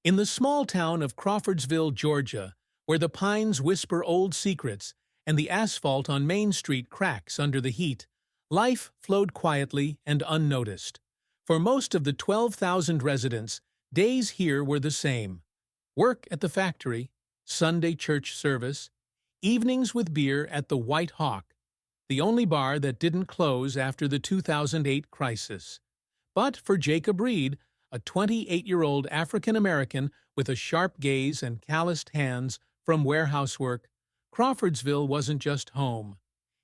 In the small town of Crawfordsville, Georgia, where the pines whisper old secrets and the asphalt on Main Street cracks under the heat, life flowed quietly and unnoticed. For most of the 12,000 residents, days here were the same. Work at the factory, Sunday church service, evenings with beer at the White Hawk, the only bar that didn't close after the 2008 crisis. But for Jacob Reed, a 28-year-old African-American with a sharp gaze and calloused hands from warehouse work, Crawfordsville wasn't just home.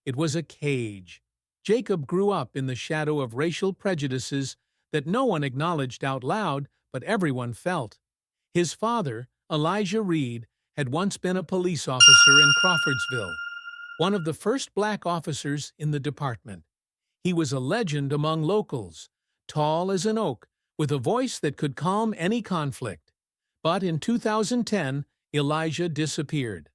It was a cage. Jacob grew up in the shadow of racial prejudices that no one acknowledged out loud, but everyone felt. His father, Elijah Reed, had once been a police officer in Crawfordsville, one of the first black officers in the department. He was a legend among locals, tall as an oak, with a voice that could calm any conflict. But in 2010, Elijah disappeared.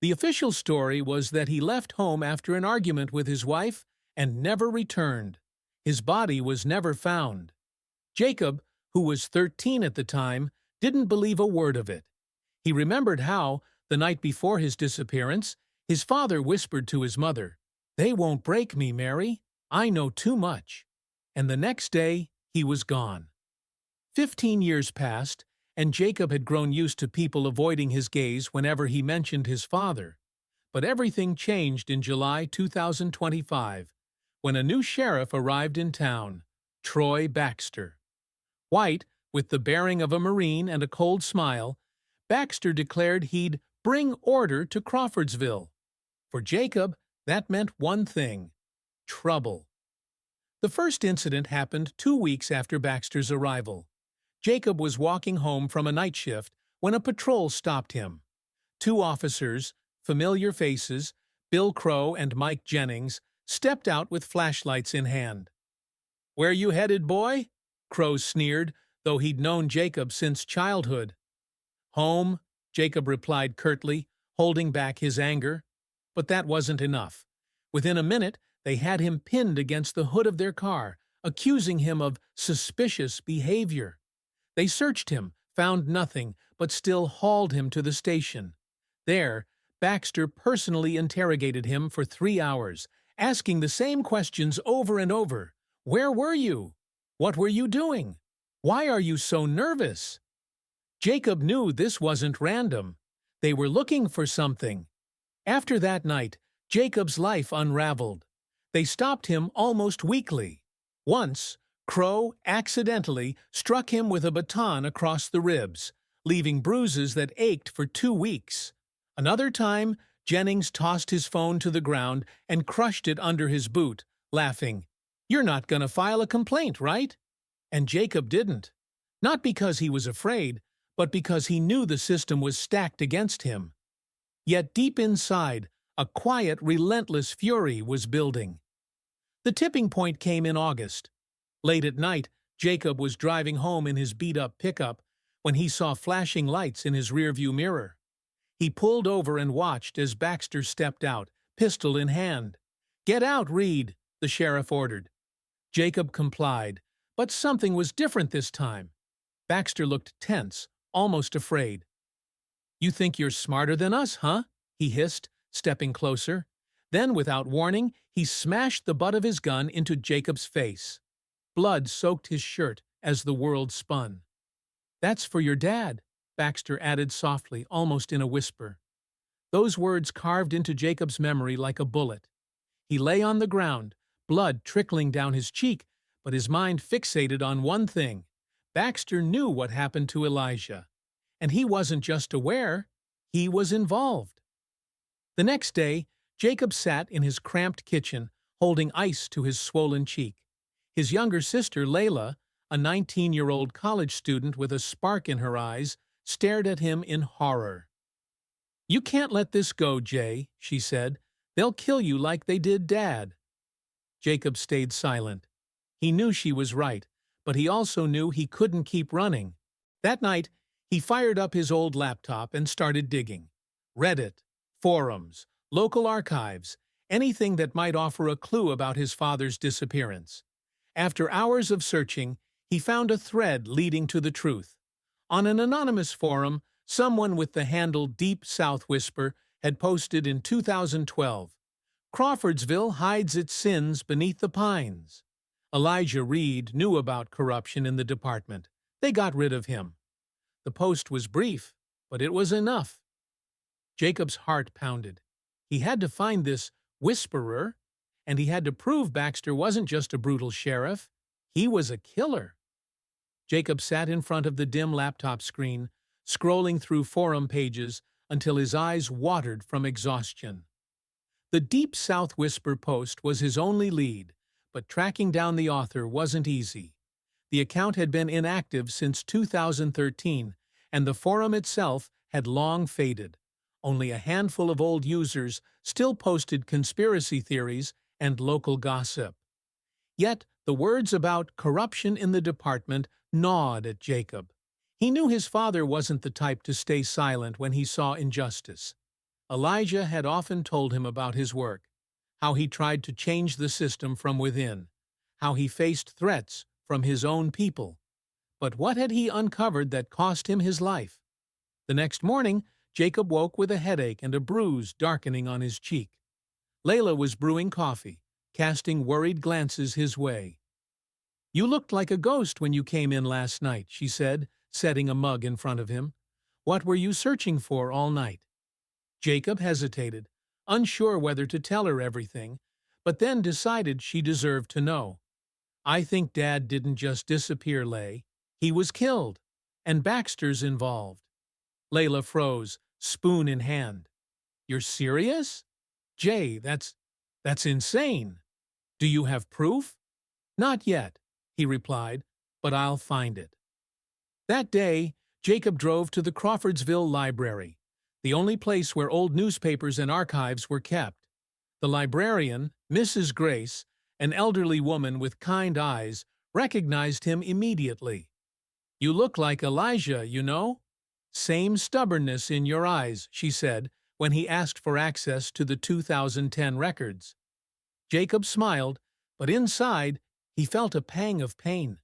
The official story was that he left home after an argument with his wife and never returned. His body was never found. Jacob, who was 13 at the time, didn't believe a word of it. He remembered how, the night before his disappearance, his father whispered to his mother, "They won't break me, Mary. I know too much." And the next day, he was gone. 15 years passed, and Jacob had grown used to people avoiding his gaze whenever he mentioned his father. But everything changed in July 2025, when a new sheriff arrived in town, Troy Baxter. White, with the bearing of a Marine and a cold smile, Baxter declared he'd bring order to Crawfordsville. For Jacob, that meant one thing: trouble. The first incident happened 2 weeks after Baxter's arrival. Jacob was walking home from a night shift when a patrol stopped him. 2 officers, familiar faces, Bill Crow and Mike Jennings, stepped out with flashlights in hand. "Where you headed, boy?" Crow sneered, though he'd known Jacob since childhood. "Home," Jacob replied curtly, holding back his anger. But that wasn't enough. Within a minute, they had him pinned against the hood of their car, accusing him of suspicious behavior. They searched him, found nothing, but still hauled him to the station. There, Baxter personally interrogated him for 3 hours, asking the same questions over and over. "Where were you? What were you doing? Why are you so nervous?" Jacob knew this wasn't random. They were looking for something. After that night, Jacob's life unraveled. They stopped him almost weekly. Once, Crow accidentally struck him with a baton across the ribs, leaving bruises that ached for 2 weeks. Another time, Jennings tossed his phone to the ground and crushed it under his boot, laughing, "You're not going to file a complaint, right?" And Jacob didn't. Not because he was afraid, but because he knew the system was stacked against him. Yet deep inside, a quiet, relentless fury was building. The tipping point came in August. Late at night, Jacob was driving home in his beat-up pickup when he saw flashing lights in his rearview mirror. He pulled over and watched as Baxter stepped out, pistol in hand. "Get out, Reed," the sheriff ordered. Jacob complied, but something was different this time. Baxter looked tense, almost afraid. "You think you're smarter than us, huh?" he hissed, stepping closer. Then, without warning, he smashed the butt of his gun into Jacob's face. Blood soaked his shirt as the world spun. "That's for your dad," Baxter added softly, almost in a whisper. Those words carved into Jacob's memory like a bullet. He lay on the ground, blood trickling down his cheek, but his mind fixated on one thing. Baxter knew what happened to Elijah. And he wasn't just aware, he was involved. The next day, Jacob sat in his cramped kitchen, holding ice to his swollen cheek. His younger sister, Layla, a 19-year-old college student with a spark in her eyes, stared at him in horror. "You can't let this go, Jay," she said. "They'll kill you like they did Dad." Jacob stayed silent. He knew she was right, but he also knew he couldn't keep running. That night, he fired up his old laptop and started digging. Reddit, forums, local archives, anything that might offer a clue about his father's disappearance. After hours of searching, he found a thread leading to the truth. On an anonymous forum, someone with the handle Deep South Whisper had posted in 2012, "Crawfordsville hides its sins beneath the pines." Elijah Reed knew about corruption in the department. They got rid of him. The post was brief, but it was enough. Jacob's heart pounded. He had to find this whisperer, and he had to prove Baxter wasn't just a brutal sheriff. He was a killer. Jacob sat in front of the dim laptop screen, scrolling through forum pages until his eyes watered from exhaustion. The Deep South Whisper post was his only lead, but tracking down the author wasn't easy. The account had been inactive since 2013, and the forum itself had long faded. Only a handful of old users still posted conspiracy theories and local gossip. Yet the words about corruption in the department gnawed at Jacob. He knew his father wasn't the type to stay silent when he saw injustice. Elijah had often told him about his work, how he tried to change the system from within, how he faced threats from his own people. But what had he uncovered that cost him his life? The next morning, Jacob woke with a headache and a bruise darkening on his cheek. Layla was brewing coffee, casting worried glances his way. "You looked like a ghost when you came in last night," she said, setting a mug in front of him. "What were you searching for all night?" Jacob hesitated, unsure whether to tell her everything, but then decided she deserved to know. "I think Dad didn't just disappear, Lay. He was killed, and Baxter's involved." Layla froze, spoon in hand. "You're serious? Jay, that's insane. Do you have proof?" "Not yet," he replied, "but I'll find it." That day, Jacob drove to the Crawfordsville Library, the only place where old newspapers and archives were kept. The librarian, Mrs. Grace, an elderly woman with kind eyes, recognized him immediately. "You look like Elijah, you know." "Same stubbornness in your eyes," she said, when he asked for access to the 2010 records. Jacob smiled, but inside he felt a pang of pain.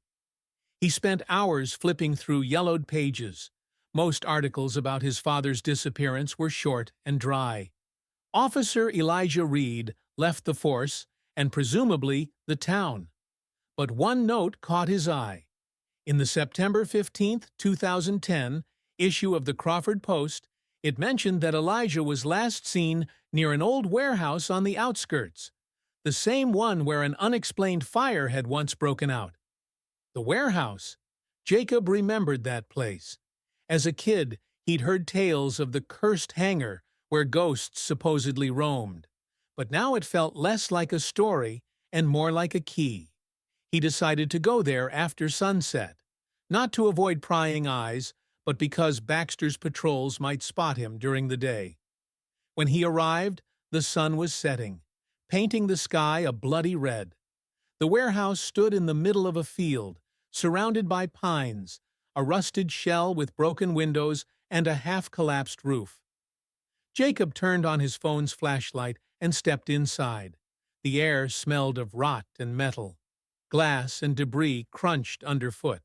He spent hours flipping through yellowed pages. Most articles about his father's disappearance were short and dry. Officer Elijah Reed left the force and presumably the town. But one note caught his eye. In the September 15, 2010, issue of the Crawford Post, it mentioned that Elijah was last seen near an old warehouse on the outskirts, the same one where an unexplained fire had once broken out. The warehouse. Jacob remembered that place. As a kid, he'd heard tales of the cursed hangar where ghosts supposedly roamed. But now it felt less like a story and more like a key. He decided to go there after sunset, not to avoid prying eyes, but because Baxter's patrols might spot him during the day. When he arrived, the sun was setting, painting the sky a bloody red. The warehouse stood in the middle of a field, surrounded by pines, a rusted shell with broken windows and a half-collapsed roof. Jacob turned on his phone's flashlight and stepped inside. The air smelled of rot and metal. Glass and debris crunched underfoot.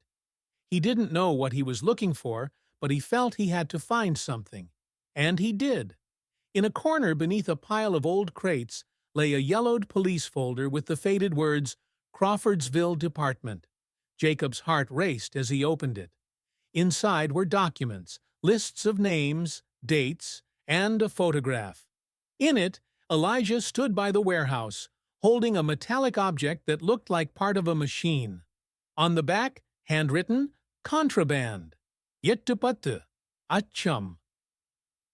He didn't know what he was looking for, but he felt he had to find something. And he did. In a corner beneath a pile of old crates lay a yellowed police folder with the faded words, "Crawfordsville Department." Jacob's heart raced as he opened it. Inside were documents, lists of names, dates, and a photograph. In it, Elijah stood by the warehouse, holding a metallic object that looked like part of a machine. On the back, handwritten, "Contraband. Yettupatu. Achum."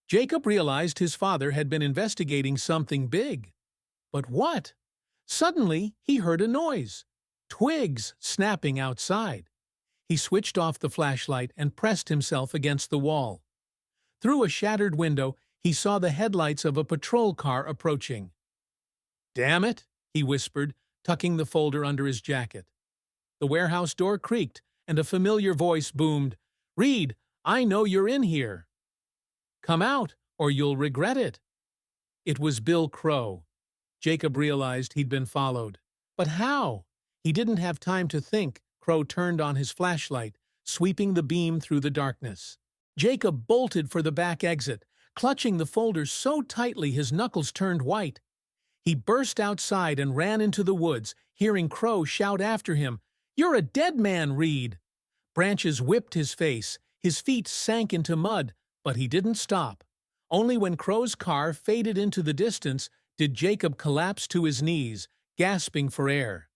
Jacob realized his father had been investigating something big. But what? Suddenly, he heard a noise. Twigs snapping outside. He switched off the flashlight and pressed himself against the wall. Through a shattered window, he saw the headlights of a patrol car approaching. "Damn it," he whispered, tucking the folder under his jacket. The warehouse door creaked, and a familiar voice boomed, "Reed, I know you're in here. Come out, or you'll regret it." It was Bill Crow. Jacob realized he'd been followed. But how? He didn't have time to think. Crow turned on his flashlight, sweeping the beam through the darkness. Jacob bolted for the back exit, clutching the folder so tightly his knuckles turned white. He burst outside and ran into the woods, hearing Crow shout after him, "You're a dead man, Reed!" Branches whipped his face, his feet sank into mud, but he didn't stop. Only when Crow's car faded into the distance did Jacob collapse to his knees, gasping for air.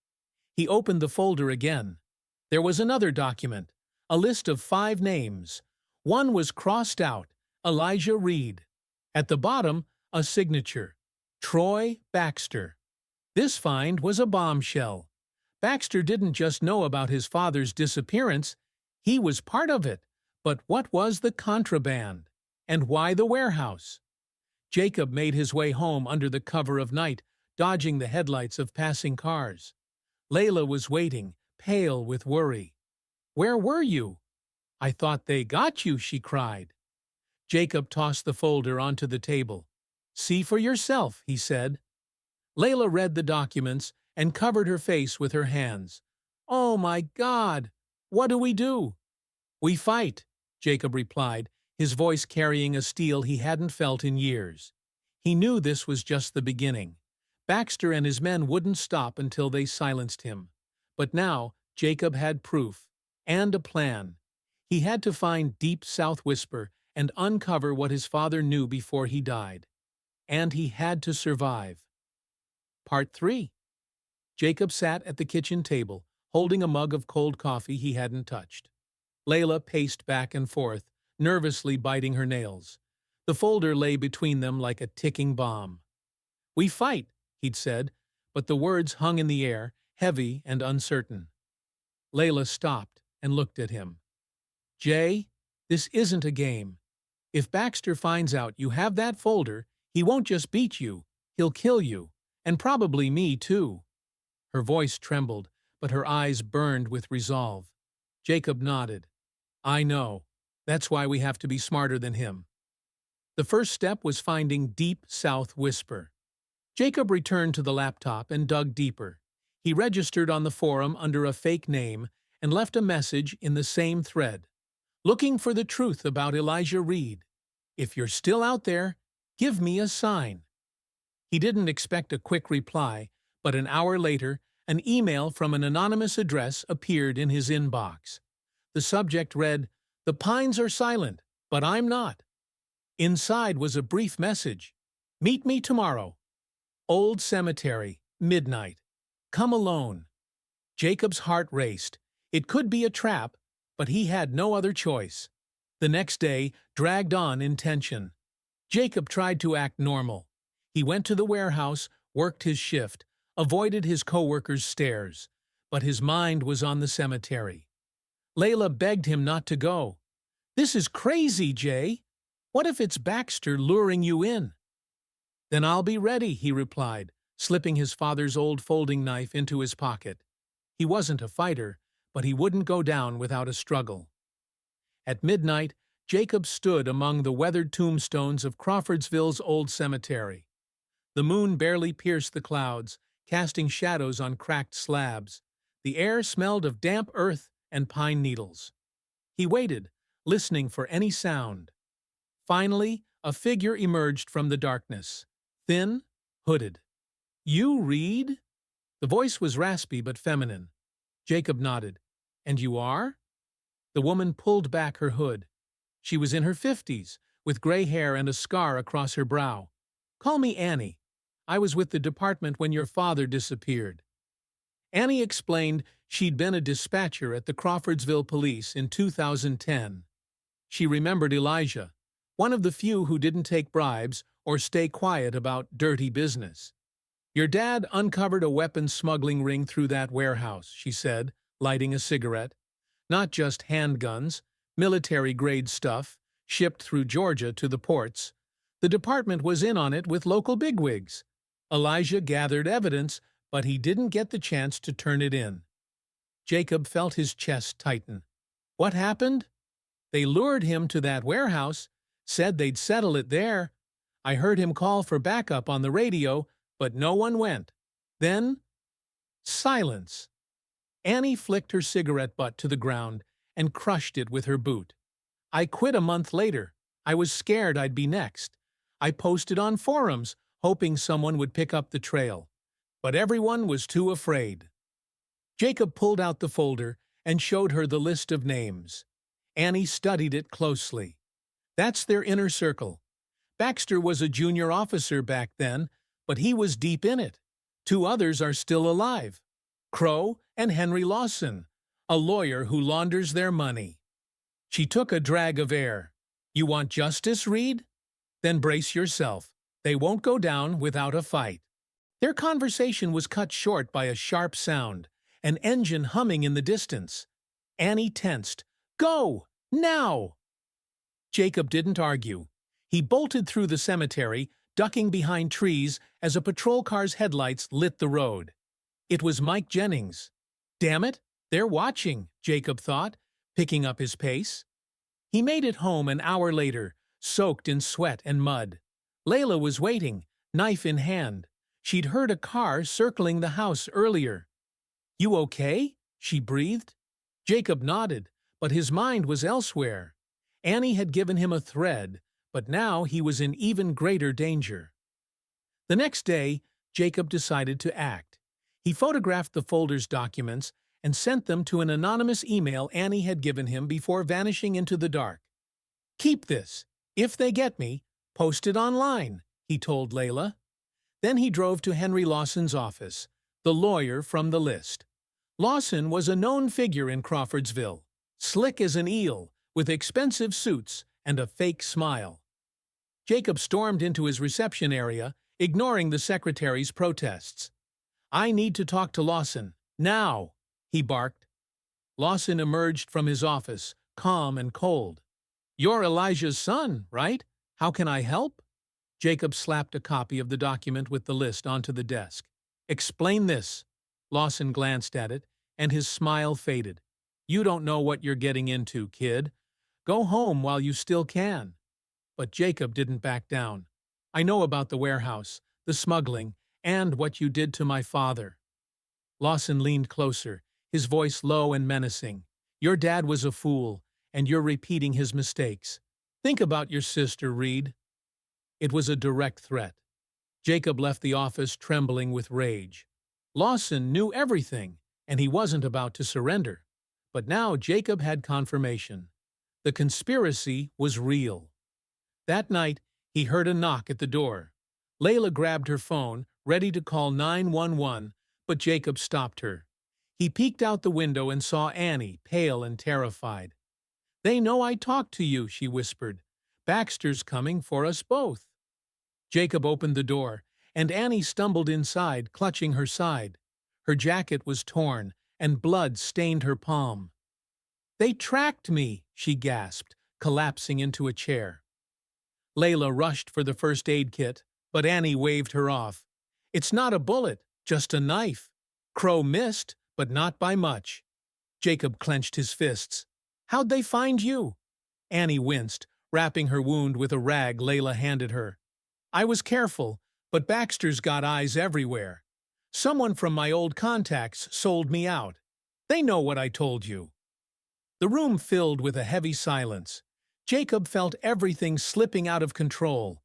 He opened the folder again. There was another document, a list of 5 names. One was crossed out, Elijah Reed. At the bottom, a signature, Troy Baxter. This find was a bombshell. Baxter didn't just know about his father's disappearance, he was part of it. But what was the contraband? And why the warehouse? Jacob made his way home under the cover of night, dodging the headlights of passing cars. Layla was waiting, pale with worry. "Where were you?" "I thought they got you," she cried. Jacob tossed the folder onto the table. "See for yourself," he said. Layla read the documents and covered her face with her hands. "Oh my God! What do we do?" "We fight," Jacob replied, his voice carrying a steel he hadn't felt in years. He knew this was just the beginning. Baxter and his men wouldn't stop until they silenced him. But now Jacob had proof, and a plan. He had to find Deep South Whisper and uncover what his father knew before he died. And he had to survive. Part 3. Jacob sat at the kitchen table, holding a mug of cold coffee he hadn't touched. Layla paced back and forth, nervously biting her nails. The folder lay between them like a ticking bomb. "We fight," he'd said, but the words hung in the air, heavy and uncertain. Layla stopped and looked at him. "Jay, this isn't a game. If Baxter finds out you have that folder, he won't just beat you, he'll kill you, and probably me too." Her voice trembled, but her eyes burned with resolve. Jacob nodded. "I know. That's why we have to be smarter than him." The first step was finding Deep South Whisper. Jacob returned to the laptop and dug deeper. He registered on the forum under a fake name and left a message in the same thread. "Looking for the truth about Elijah Reed. If you're still out there, give me a sign." He didn't expect a quick reply, but an hour later, an email from an anonymous address appeared in his inbox. The subject read, "The pines are silent, but I'm not." Inside was a brief message. "Meet me tomorrow. Old Cemetery, midnight. Come alone." Jacob's heart raced. It could be a trap, but he had no other choice. The next day dragged on in tension. Jacob tried to act normal. He went to the warehouse, worked his shift, avoided his co-workers' stares, but his mind was on the cemetery. Layla begged him not to go. "This is crazy, Jay. What if it's Baxter luring you in?" "Then I'll be ready," he replied, slipping his father's old folding knife into his pocket. He wasn't a fighter, but he wouldn't go down without a struggle. At midnight, Jacob stood among the weathered tombstones of Crawfordsville's old cemetery. The moon barely pierced the clouds, casting shadows on cracked slabs. The air smelled of damp earth and pine needles. He waited, listening for any sound. Finally, a figure emerged from the darkness, thin, hooded. "You Reed?" The voice was raspy but feminine. Jacob nodded. "And you are?" The woman pulled back her hood. She was in her 50s, with gray hair and a scar across her brow. "Call me Annie. I was with the department when your father disappeared." Annie explained she'd been a dispatcher at the Crawfordsville police in 2010. She remembered Elijah, one of the few who didn't take bribes or stay quiet about dirty business. "Your dad uncovered a weapons smuggling ring through that warehouse," she said, lighting a cigarette. "Not just handguns, military-grade stuff, shipped through Georgia to the ports. The department was in on it with local bigwigs. Elijah gathered evidence, but he didn't get the chance to turn it in." Jacob felt his chest tighten. "What happened?" "They lured him to that warehouse, said they'd settle it there. I heard him call for backup on the radio, but no one went. Then, silence." Annie flicked her cigarette butt to the ground and crushed it with her boot. I quit a month later. I was scared I'd be next. I posted on forums, hoping someone would pick up the trail. But everyone was too afraid. Jacob pulled out the folder and showed her the list of names. Annie studied it closely. That's their inner circle. Baxter was a junior officer back then, but he was deep in it. Two others are still alive. Crow and Henry Lawson, a lawyer who launders their money. She took a drag of air. You want justice, Reed? Then brace yourself. They won't go down without a fight. Their conversation was cut short by a sharp sound, an engine humming in the distance. Annie tensed. Go! Now! Jacob didn't argue. He bolted through the cemetery, ducking behind trees as a patrol car's headlights lit the road. It was Mike Jennings. Damn it, they're watching, Jacob thought, picking up his pace. He made it home an hour later, soaked in sweat and mud. Layla was waiting, knife in hand. She'd heard a car circling the house earlier. You okay? She breathed. Jacob nodded, but his mind was elsewhere. Annie had given him a thread, but now he was in even greater danger. The next day, Jacob decided to act. He photographed the folder's documents and sent them to an anonymous email Annie had given him before vanishing into the dark. Keep this. If they get me, post it online, he told Layla. Then he drove to Henry Lawson's office, the lawyer from the list. Lawson was a known figure in Crawfordsville, slick as an eel, with expensive suits and a fake smile. Jacob stormed into his reception area, ignoring the secretary's protests. I need to talk to Lawson, now, he barked. Lawson emerged from his office, calm and cold. You're Elijah's son, right? How can I help? Jacob slapped a copy of the document with the list onto the desk. Explain this. Lawson glanced at it, and his smile faded. You don't know what you're getting into, kid. Go home while you still can. But Jacob didn't back down. I know about the warehouse, the smuggling, and what you did to my father. Lawson leaned closer, his voice low and menacing. Your dad was a fool, and you're repeating his mistakes. Think about your sister, Reed. It was a direct threat. Jacob left the office trembling with rage. Lawson knew everything, and he wasn't about to surrender. But now Jacob had confirmation. The conspiracy was real. That night, he heard a knock at the door. Layla grabbed her phone, ready to call 911, but Jacob stopped her. He peeked out the window and saw Annie, pale and terrified. They know I talked to you, she whispered. Baxter's coming for us both. Jacob opened the door, and Annie stumbled inside, clutching her side. Her jacket was torn, and blood stained her palm. They tracked me, she gasped, collapsing into a chair. Layla rushed for the first aid kit, but Annie waved her off. It's not a bullet, just a knife. Crow missed, but not by much. Jacob clenched his fists. How'd they find you? Annie winced, wrapping her wound with a rag Layla handed her. I was careful, but Baxter's got eyes everywhere. Someone from my old contacts sold me out. They know what I told you. The room filled with a heavy silence. Jacob felt everything slipping out of control.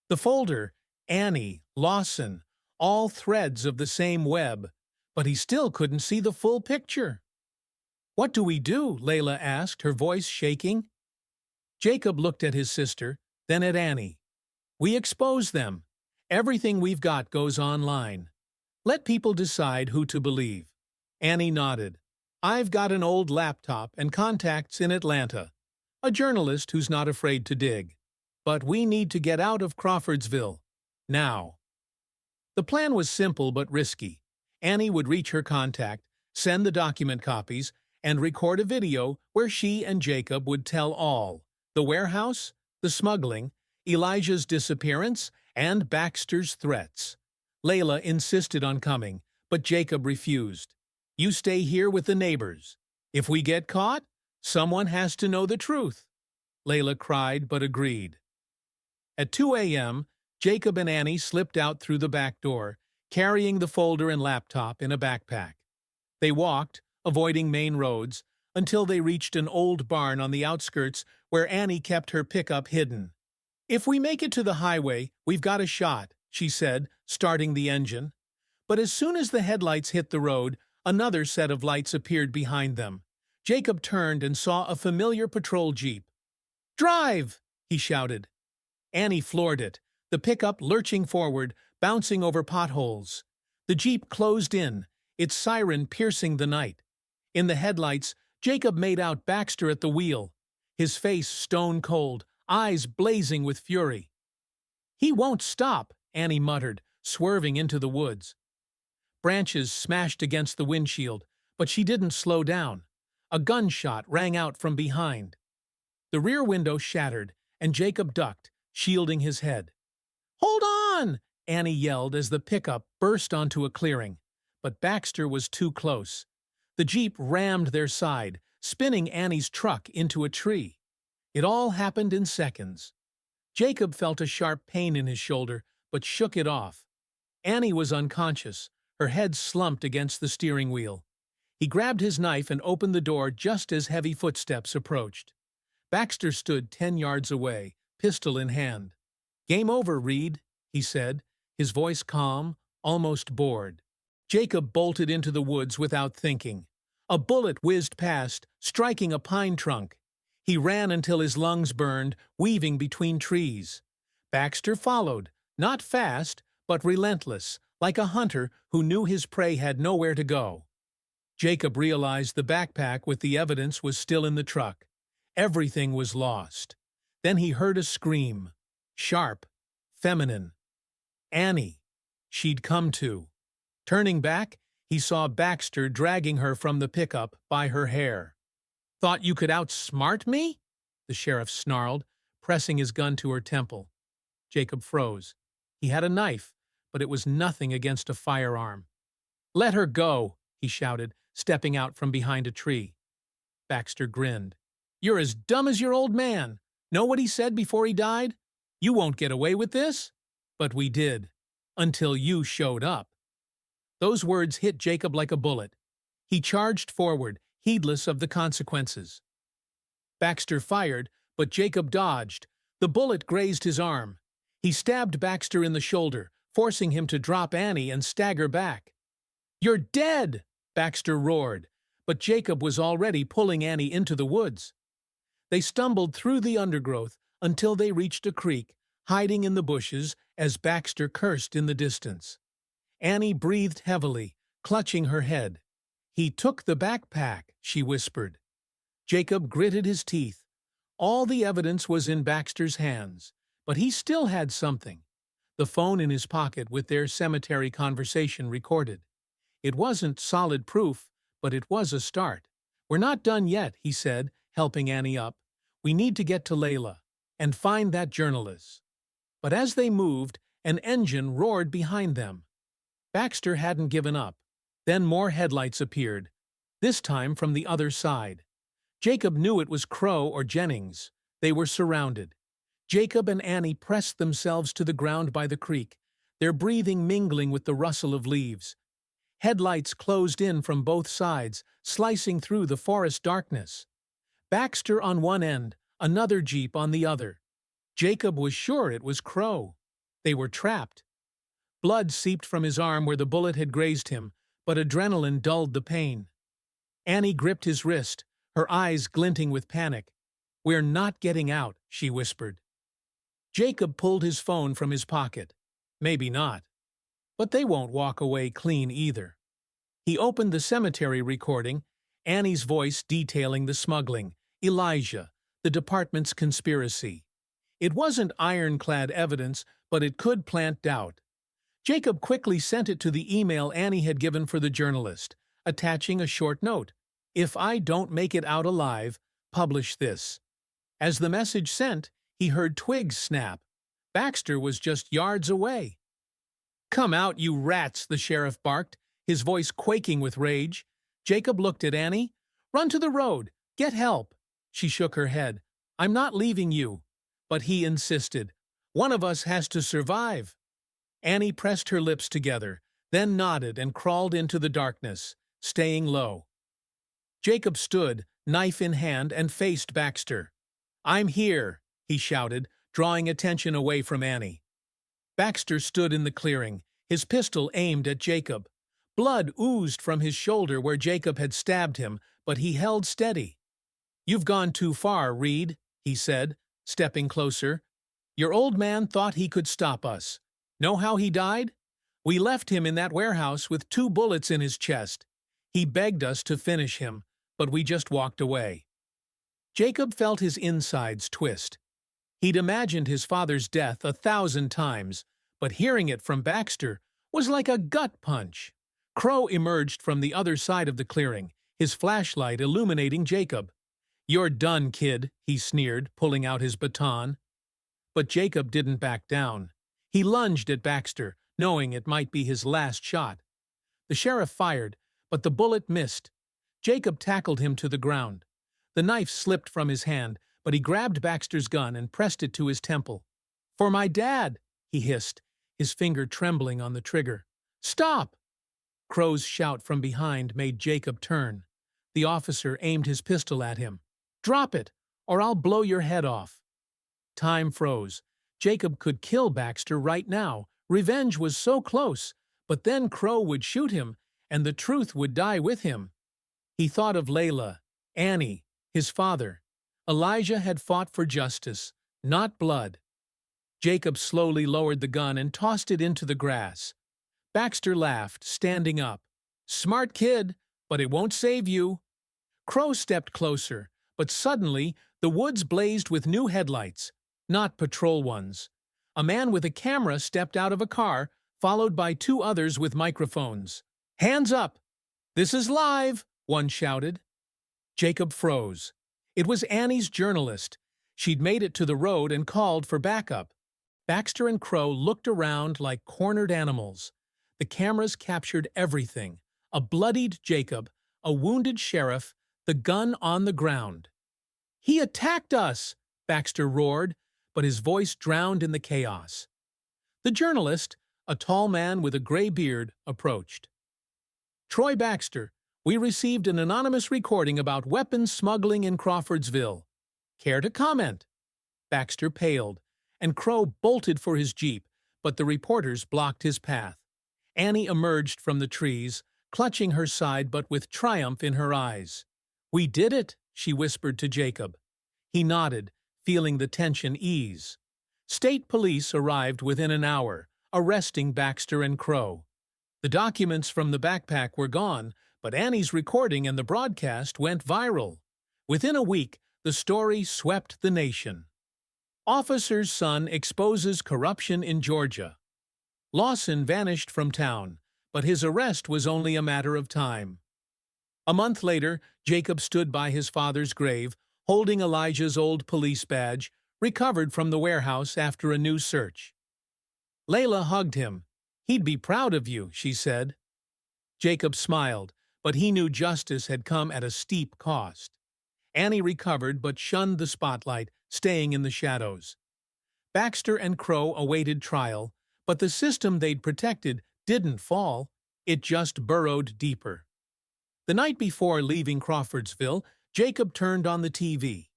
The folder, Annie, Lawson, all threads of the same web, but he still couldn't see the full picture. What do we do? Layla asked, her voice shaking. Jacob looked at his sister, then at Annie. We expose them. Everything we've got goes online. Let people decide who to believe. Annie nodded. I've got an old laptop and contacts in Atlanta. A journalist who's not afraid to dig. But we need to get out of Crawfordsville. Now. The plan was simple but risky. Annie would reach her contact, send the document copies, and record a video where she and Jacob would tell all. The warehouse, the smuggling, Elijah's disappearance, and Baxter's threats. Layla insisted on coming, but Jacob refused. You stay here with the neighbors. If we get caught, someone has to know the truth. Layla cried but agreed. At 2 a.m., Jacob and Annie slipped out through the back door, carrying the folder and laptop in a backpack. They walked, avoiding main roads, until they reached an old barn on the outskirts where Annie kept her pickup hidden. "If we make it to the highway, we've got a shot," she said, starting the engine. But as soon as the headlights hit the road, another set of lights appeared behind them. Jacob turned and saw a familiar patrol jeep. "Drive!" he shouted. Annie floored it, the pickup lurching forward, bouncing over potholes. The jeep closed in, its siren piercing the night. In the headlights, Jacob made out Baxter at the wheel, his face stone-cold, eyes blazing with fury. "He won't stop," Annie muttered, swerving into the woods. Branches smashed against the windshield, but she didn't slow down. A gunshot rang out from behind. The rear window shattered, and Jacob ducked, shielding his head. "Hold on!" Annie yelled as the pickup burst onto a clearing. But Baxter was too close. The jeep rammed their side, spinning Annie's truck into a tree. It all happened in seconds. Jacob felt a sharp pain in his shoulder, but shook it off. Annie was unconscious, her head slumped against the steering wheel. He grabbed his knife and opened the door just as heavy footsteps approached. Baxter stood 10 yards away, pistol in hand. "Game over, Reed," he said, his voice calm, almost bored. Jacob bolted into the woods without thinking. A bullet whizzed past, striking a pine trunk. He ran until his lungs burned, weaving between trees. Baxter followed, not fast, but relentless, like a hunter who knew his prey had nowhere to go. Jacob realized the backpack with the evidence was still in the truck. Everything was lost. Then he heard a scream. Sharp, feminine. Annie. She'd come to. Turning back, he saw Baxter dragging her from the pickup by her hair. "Thought you could outsmart me?" the sheriff snarled, pressing his gun to her temple. Jacob froze. He had a knife, but it was nothing against a firearm. "Let her go," he shouted, stepping out from behind a tree. Baxter grinned. "You're as dumb as your old man. Know what he said before he died? You won't get away with this?" "But we did. Until you showed up." Those words hit Jacob like a bullet. He charged forward, heedless of the consequences. Baxter fired, but Jacob dodged. The bullet grazed his arm. He stabbed Baxter in the shoulder, forcing him to drop Annie and stagger back. "You're dead!" Baxter roared, but Jacob was already pulling Annie into the woods. They stumbled through the undergrowth until they reached a creek, hiding in the bushes as Baxter cursed in the distance. Annie breathed heavily, clutching her head. "He took the backpack," she whispered. Jacob gritted his teeth. All the evidence was in Baxter's hands, but he still had something. The phone in his pocket with their cemetery conversation recorded. It wasn't solid proof, but it was a start. "We're not done yet," he said, helping Annie up. "We need to get to Layla and find that journalist." But as they moved, an engine roared behind them. Baxter hadn't given up. Then more headlights appeared, this time from the other side. Jacob knew it was Crow or Jennings. They were surrounded. Jacob and Annie pressed themselves to the ground by the creek, their breathing mingling with the rustle of leaves. Headlights closed in from both sides, slicing through the forest darkness. Baxter on one end, another jeep on the other. Jacob was sure it was Crow. They were trapped. Blood seeped from his arm where the bullet had grazed him, but adrenaline dulled the pain. Annie gripped his wrist, her eyes glinting with panic. "We're not getting out," she whispered. Jacob pulled his phone from his pocket. Maybe not. But they won't walk away clean either. He opened the cemetery recording, Annie's voice detailing the smuggling, Elijah, the department's conspiracy. It wasn't ironclad evidence, but it could plant doubt. Jacob quickly sent it to the email Annie had given for the journalist, attaching a short note. "If I don't make it out alive, publish this." As the message sent, he heard twigs snap. Baxter was just yards away. "Come out, you rats," the sheriff barked, his voice quaking with rage. Jacob looked at Annie. "Run to the road. Get help." She shook her head. "I'm not leaving you." But he insisted. "One of us has to survive." Annie pressed her lips together, then nodded and crawled into the darkness, staying low. Jacob stood, knife in hand, and faced Baxter. "I'm here," he shouted, drawing attention away from Annie. Baxter stood in the clearing, his pistol aimed at Jacob. Blood oozed from his shoulder where Jacob had stabbed him, but he held steady. "You've gone too far, Reed," he said, stepping closer. "Your old man thought he could stop us. Know how he died? We left him in that warehouse with 2 bullets in his chest. He begged us to finish him, but we just walked away." Jacob felt his insides twist. He'd imagined his father's death 1,000 times, but hearing it from Baxter was like a gut punch. Crow emerged from the other side of the clearing, his flashlight illuminating Jacob. "You're done, kid," he sneered, pulling out his baton. But Jacob didn't back down. He lunged at Baxter, knowing it might be his last shot. The sheriff fired, but the bullet missed. Jacob tackled him to the ground. The knife slipped from his hand, but he grabbed Baxter's gun and pressed it to his temple. "For my dad," he hissed, his finger trembling on the trigger. "Stop!" Crow's shout from behind made Jacob turn. The officer aimed his pistol at him. "Drop it, or I'll blow your head off." Time froze. Jacob could kill Baxter right now. Revenge was so close, but then Crow would shoot him, and the truth would die with him. He thought of Layla, Annie, his father. Elijah had fought for justice, not blood. Jacob slowly lowered the gun and tossed it into the grass. Baxter laughed, standing up. "Smart kid, but it won't save you." Crow stepped closer, but suddenly the woods blazed with new headlights, not patrol ones. A man with a camera stepped out of a car, followed by 2 others with microphones. "Hands up! This is live!" one shouted. Jacob froze. It was Annie's journalist. She'd made it to the road and called for backup. Baxter and Crow looked around like cornered animals. The cameras captured everything: a bloodied Jacob, a wounded sheriff, the gun on the ground. "He attacked us!" Baxter roared, but his voice drowned in the chaos. The journalist, a tall man with a gray beard, approached. "Troy Baxter, we received an anonymous recording about weapons smuggling in Crawfordsville. Care to comment?" Baxter paled, and Crow bolted for his jeep, but the reporters blocked his path. Annie emerged from the trees, clutching her side but with triumph in her eyes. "We did it," she whispered to Jacob. He nodded, feeling the tension ease. State police arrived within an hour, arresting Baxter and Crow. The documents from the backpack were gone, but Annie's recording and the broadcast went viral. Within a week, the story swept the nation. Officer's son exposes corruption in Georgia. Lawson vanished from town, but his arrest was only a matter of time. A month later, Jacob stood by his father's grave, holding Elijah's old police badge, recovered from the warehouse after a new search. Layla hugged him. "He'd be proud of you," she said. Jacob smiled, but he knew justice had come at a steep cost. Annie recovered but shunned the spotlight, staying in the shadows. Baxter and Crow awaited trial, but the system they'd protected didn't fall, it just burrowed deeper. The night before leaving Crawfordsville, Jacob turned on the TV.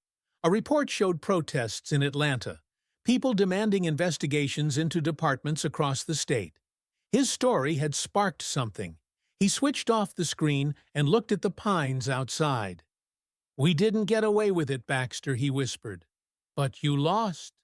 A report showed protests in Atlanta, people demanding investigations into departments across the state. His story had sparked something. He switched off the screen and looked at the pines outside. "We didn't get away with it, Baxter," he whispered. "But you lost."